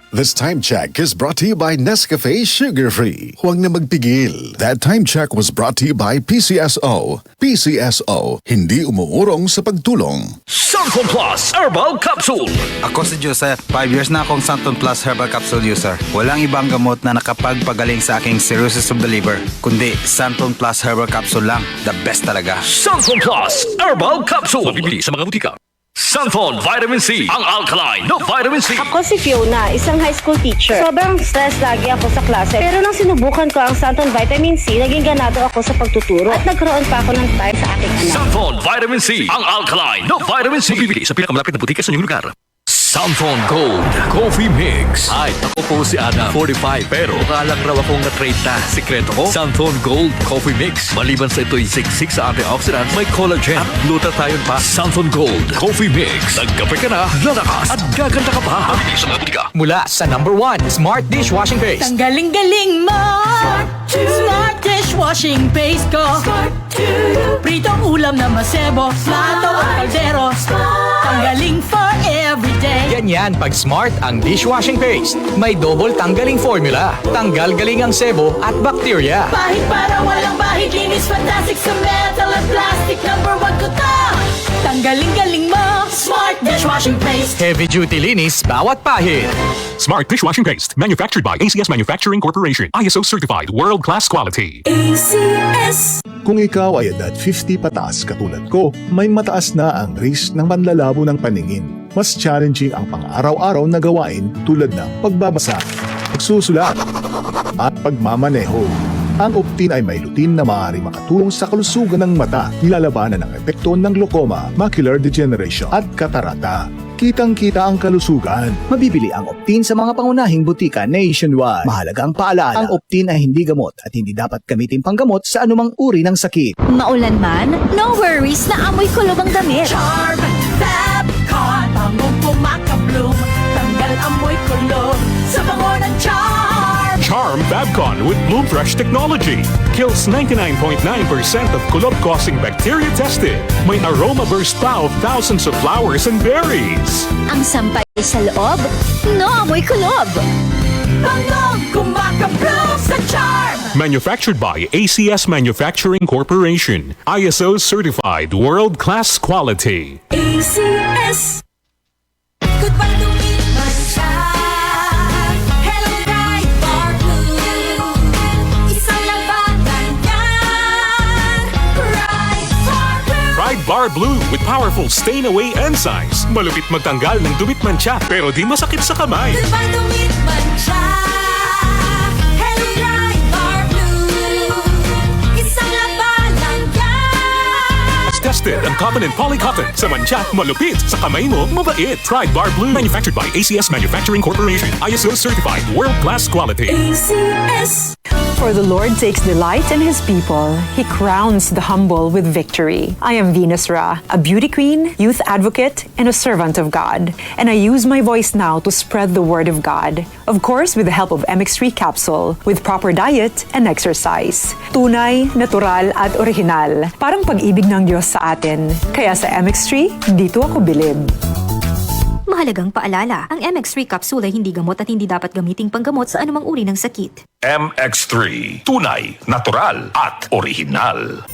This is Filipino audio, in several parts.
This time check is brought to you by Nescafe Sugar Free. Huwag na magpigil. That time check was brought to you by PCSO. PCSO, hindi umuurong sa pagtulong. Santon Plus Herbal Capsule. Ako si Joseph. 5 years na akong Santon Plus Herbal Capsule user. Walang ibang gamot na nakapagpagaling sa aking cirrhosis of the liver, kundi Santon Plus Herbal Capsule lang. The best talaga. Santon Plus Herbal Capsule. Mabibili sa mga butika. Santon Vitamin C, ang alkaline na vitamin C. Ako si Fiona, isang high school teacher. Sobrang stress lagi ako sa klase. Pero nang sinubukan ko ang Santon Vitamin C, naging ganado ako sa pagtuturo at nagkaroon pa ako ng time sa aking anak. Santon Vitamin C, ang alkaline na vitamin C. Mabibili sa pinakamalapit na butika sa inyong lugar. Santon Gold Coffee Mix. Ay, ako po si Adam, 45. Pero kalang raw akong na-trade na. Sikreto ko, Santon Gold Coffee Mix. Maliban sa ito'y siksik sa antioxidants, may collagen at glutathione pa. Santon Gold Coffee Mix. Nagkape ka na, lalakas at gaganda ka pa. Mabili sa mga butika. Mula sa #1 Smart Dishwashing Paste. Ang galing-galing mo! Smart Dishwashing Paste ko! Pritong ulam na masebo, plato at kaldero. Tanggaling for everyday. Ganyan pag Smart ang dishwashing paste. May double tanggaling formula. Tanggal galing ang sebo at bakterya. Bahid para walang bahid, linis fantastic sa metal at plastic. #1 ko to! Tanggaling-galing mo! Smart Dishwashing Paste. Heavy duty linis bawat pahid. Smart Dishwashing Paste, manufactured by ACS Manufacturing Corporation. ISO certified, world-class quality. ACS. Kung ikaw ay edad 50 pataas katulad ko, may mataas na ang risk ng panlalabo ng paningin. Mas challenging ang pang-araw-araw na gawain tulad ng pagbabasa, pagsusulat, at pagmamaneho. Ang Optin ay may lutin na maaari makatulong sa kalusugan ng mata, nilalabanan ang epekto ng glaucoma, macular degeneration at katarata. Kitang-kita ang kalusugan. Mabibili ang Optin sa mga pangunahing butika nationwide. Mahalagang paalala, ang Optin ay hindi gamot at hindi dapat gamitin panggamot sa anumang uri ng sakit. Maulan man, no worries na amoy kulob ang damit. Charm Fabcon, bangong pumakabloom. Tanggal amoy kulob sa bango ng Charm. Charm Babcon with Bloom Fresh technology. Kills 99.9% of kulob-causing bacteria tested. May aroma burst pa of thousands of flowers and berries. Ang sampay sa loob, no amoy kulob. Bangong kumakabloom sa Charm. Manufactured by ACS Manufacturing Corporation. ISO certified, world-class quality. ACS. Goodbye to me, Masya. Hello, bright bar blue. Isang labanan yan. Bright bar blue. Pride Bar Blue with powerful stain-away enzymes. Malupit magtanggal ng dumit mancha pero di masakit sa kamay. Goodbye to me, Masya. Hello, bright bar blue. Isang labanan yan. Tested ang covenant polycotton. Sa mancha, malupit. Sa kamay mo, mabait. Pride Bar Blue. Manufactured by ACS Manufacturing Corporation. ISO certified, world-class quality. ACS. For the Lord takes delight in His people. He crowns the humble with victory. I am Venus Ra, a beauty queen, youth advocate, and a servant of God. And I use my voice now to spread the word of God. Of course, with the help of MX3 capsule, with proper diet and exercise. Tunay, natural, at original. Parang pag-ibig ng Diyos sa atin. Kaya sa MX3, dito ako bilib. Mahalagang paalala, ang MX3 capsule ay hindi gamot at hindi dapat gamiting panggamot sa anumang uri ng sakit. MX3, tunay, natural at original.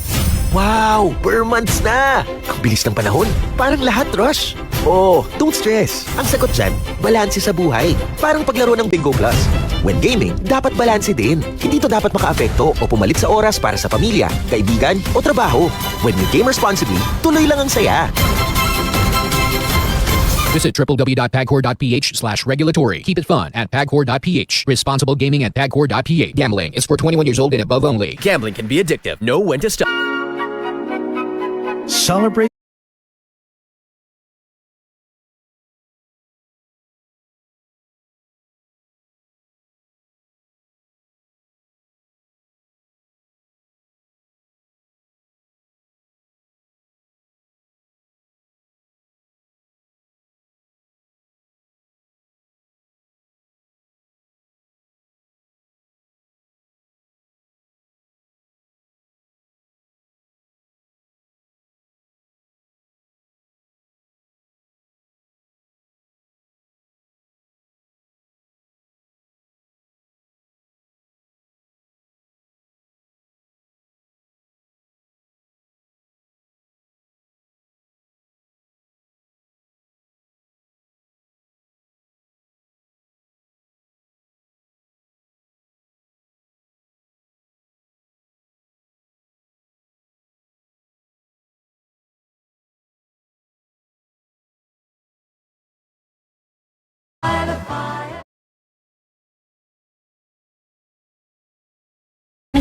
Wow! Per months na! Ang bilis ng panahon. Parang lahat rush. Oh, don't stress. Ang sagot dyan, balanse sa buhay. Parang paglaro ng Bingo Plus. When gaming, dapat balanse din. Hindi to dapat makaapekto o pumalit sa oras para sa pamilya, kaibigan o trabaho. When you game responsibly, tuloy lang ang saya. Visit www.pagcor.ph/regulatory. Keep it fun at pagcor.ph. Responsible gaming at pagcor.ph. Gambling is for 21 years old and above only. Gambling can be addictive. Know when to stop. Celebrate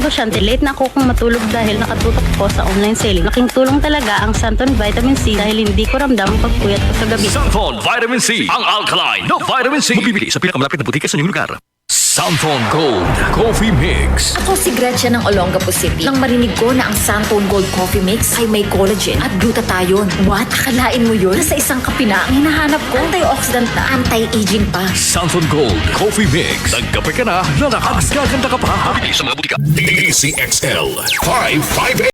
negosyante, late na ako kung matulog dahil nakatutok ko sa online selling. Laking tulong talaga ang Santon Vitamin C dahil hindi ko ramdam ang pagpuyat ko sa gabi. Santon Vitamin C, ang alkaline na vitamin C. Mabibili sa pinakamalapit na butika sa inyong lugar. Santon Gold Coffee Mix. Ako si Gretchen ng Olongapo City. Nang marinig ko na ang Santon Gold Coffee Mix ay may collagen at glutathione. What? Akalain mo yun? Nasa isang kape na ang hinahanap ko. Antioxidant na, anti-aging pa. Santon Gold Coffee Mix. Nagkape ka na, lalakas, gaganda ka pa. Mabibili sa mga butika. DCXL 558.